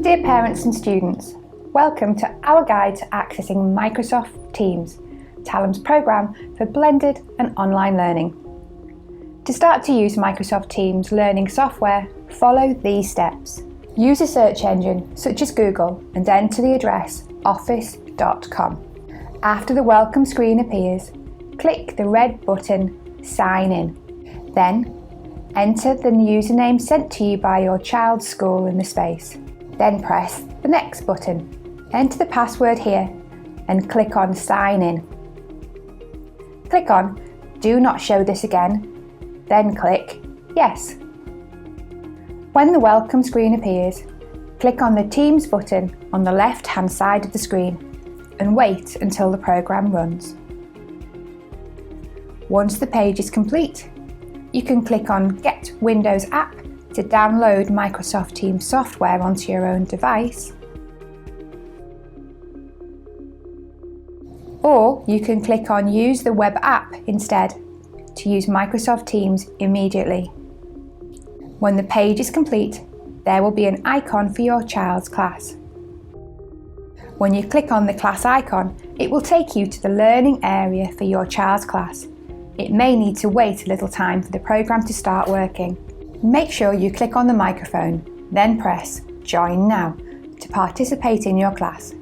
Dear parents and students, welcome to our guide to accessing Microsoft Teams, Talem's programme for blended and online learning. To start to use Microsoft Teams learning software, follow these steps. Use a search engine such as Google and enter the address office.com. After the welcome screen appears, click the red button Sign In. Then, enter the username sent to you by your child's school in the space. Then press the next button. Enter the password here and click on Sign In. Click on Do Not Show This Again, then click Yes. When the welcome screen appears, click on the Teams button on the left-hand side of the screen and wait until the program runs. Once the page is complete, you can click on Get Windows App to download Microsoft Teams software onto your own device. Or you can click on Use the web app instead to use Microsoft Teams immediately. When the page is complete, there will be an icon for your child's class. When you click on the class icon, it will take you to the learning area for your child's class. It may need to wait a little time for the program to start working. Make sure you click on the microphone, then press Join Now to participate in your class.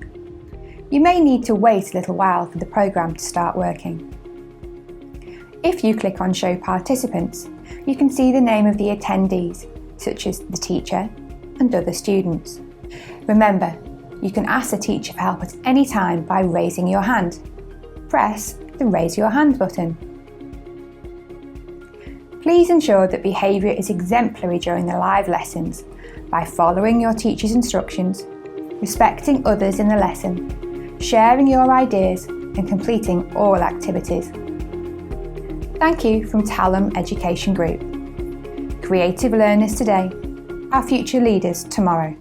You may need to wait a little while for the program to start working. If you click on Show Participants, you can see the name of the attendees, such as the teacher and other students. Remember, you can ask the teacher for help at any time by raising your hand. Press the Raise Your Hand button. Please ensure that behaviour is exemplary during the live lessons by following your teacher's instructions, respecting others in the lesson, sharing your ideas and completing all activities. Thank you from Talem Education Group. Creative learners today, our future leaders tomorrow.